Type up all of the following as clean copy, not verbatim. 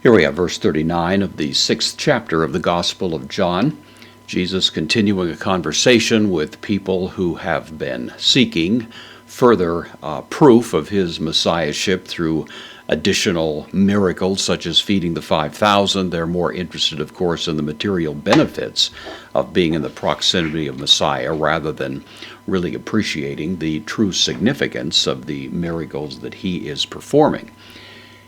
Here we have verse 39 of the 6th chapter of the Gospel of John. Jesus continuing a conversation with people who have been seeking further proof of his messiahship through additional miracles such as feeding the 5,000. They're more interested, of course, in the material benefits of being in the proximity of Messiah rather than really appreciating the true significance of the miracles that he is performing.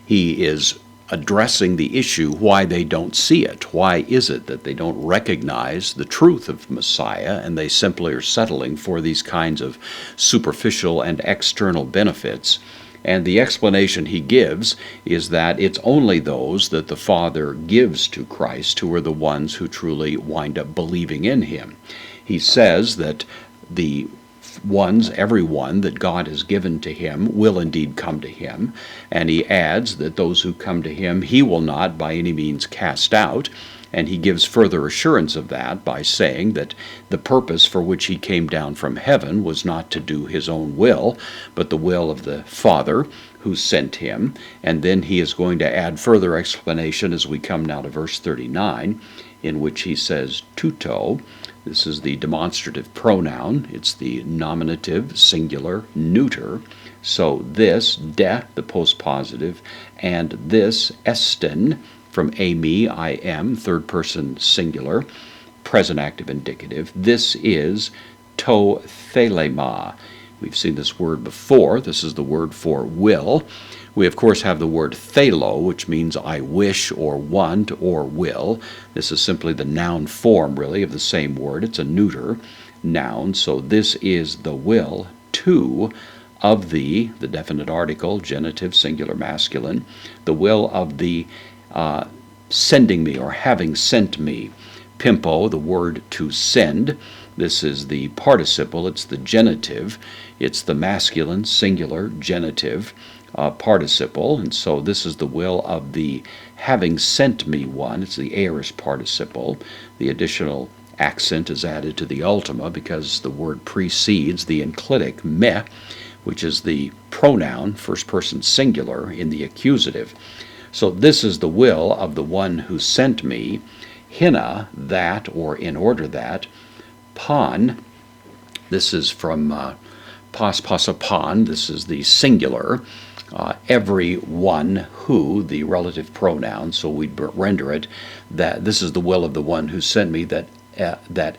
He is addressing the issue why they don't see it. Why is it that they don't recognize the truth of Messiah and they simply are settling for these kinds of superficial and external benefits? And the explanation he gives is that it's only those that the Father gives to Christ who are the ones who truly wind up believing in him. He says that everyone that God has given to him will indeed come to him, and he adds that those who come to him he will not by any means cast out, and he gives further assurance of that by saying that the purpose for which he came down from heaven was not to do his own will, but the will of the Father who sent him. And then he is going to add further explanation as we come now to verse 39, in which he says tuto. This is the demonstrative pronoun. It's the nominative singular neuter. So this, de, the postpositive, and this, esten, from eimi, I am, third person singular, present active indicative. This is to thelema. We've seen this word before. This is the word for will. We, of course, have the word thelo, which means I wish or want or will. This is simply the noun form, really, of the same word. It's a neuter noun. So this is the will to of the definite article, genitive, singular, masculine, the will of the sending me or having sent me. Pimpo, the word to send. This is the participle. It's the genitive. It's the masculine, singular, genitive participle, and so this is the will of the having sent me one. It's the aorist participle. The additional accent is added to the ultima because the word precedes the enclitic me, which is the pronoun, first person singular, in the accusative. So this is the will of the one who sent me. Hina, that, or in order that. Pan, this is from pas, this is the singular. Every one who, the relative pronoun, so we'd render it that this is the will of the one who sent me, that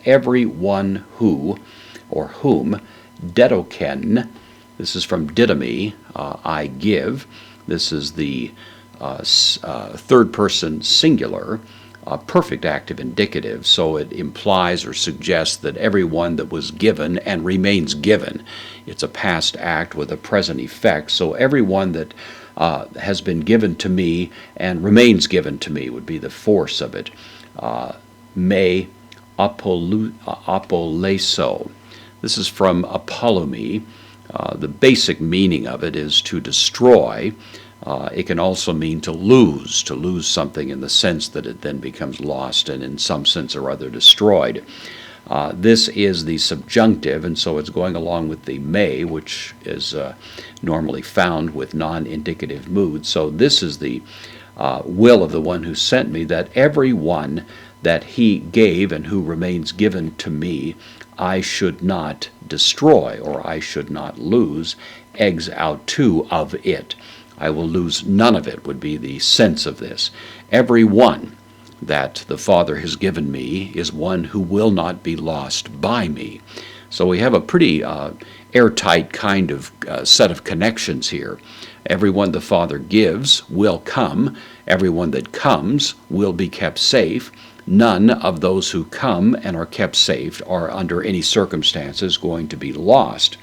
every one who, or whom, dedoken, this is from didomi, I give, this is the third person singular, perfect active indicative, so it implies or suggests that everyone that was given and remains given. It's a past act with a present effect, so everyone that has been given to me and remains given to me would be the force of it. Me apoleso. This is from apolumi. The basic meaning of it is to destroy. It can also mean to lose something in the sense that it then becomes lost and in some sense or other destroyed. This is the subjunctive, and so it's going along with the may, which is normally found with non-indicative moods. So this is the will of the one who sent me, that every one that he gave and who remains given to me, I should not destroy, or I should not lose, eggs out too of it. I will lose none of it, would be the sense of this. Every one that the Father has given me is one who will not be lost by me. So we have a pretty airtight kind of set of connections here. Everyone the Father gives will come. Everyone that comes will be kept safe. None of those who come and are kept safe are under any circumstances going to be lost.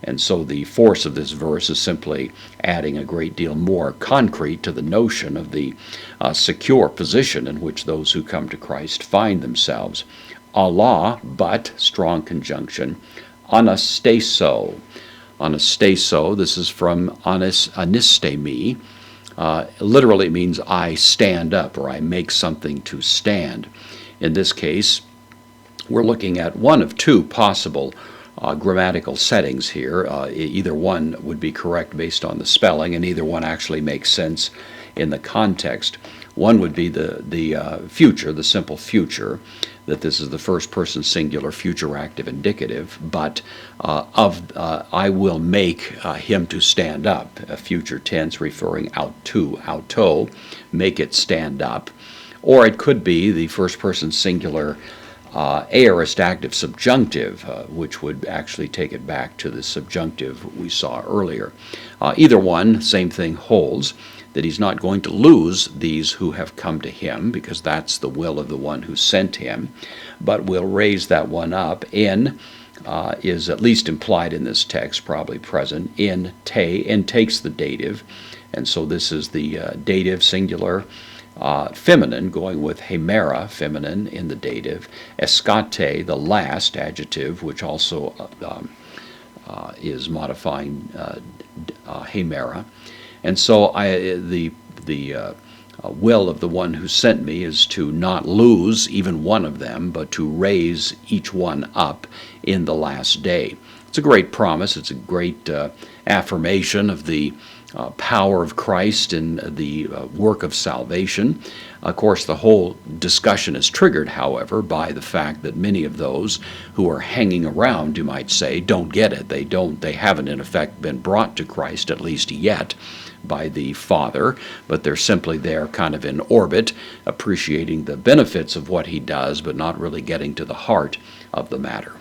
And so the force of this verse is simply adding a great deal more concrete to the notion of the secure position in which those who come to Christ find themselves. Allah, but, strong conjunction, anastaso. Anastaso, this is from anistemi. Literally means I stand up, or I make something to stand. In this case, we're looking at one of two possible grammatical settings here. Either one would be correct based on the spelling, and either one actually makes sense in the context. One would be the future, the simple future, that this is the first person singular future active indicative, but I will make him to stand up, a future tense referring auto, make it stand up. Or it could be the first person singular aorist active subjunctive, which would actually take it back to the subjunctive we saw earlier. Either one, same thing holds, that he's not going to lose these who have come to him, because that's the will of the one who sent him, but will raise that one up. In is at least implied in this text, probably present, in takes the dative, and so this is the dative singular feminine, going with hemera, feminine, in the dative. Escate, the last adjective, which also is modifying hemera. And so the will of the one who sent me is to not lose even one of them, but to raise each one up in the last day. It's a great promise. It's a great affirmation of the power of Christ in the work of salvation. Of course, the whole discussion is triggered, however, by the fact that many of those who are hanging around, you might say, don't get it. They haven't, in effect, been brought to Christ, at least yet, by the Father, but they're simply there kind of in orbit, appreciating the benefits of what he does, but not really getting to the heart of the matter.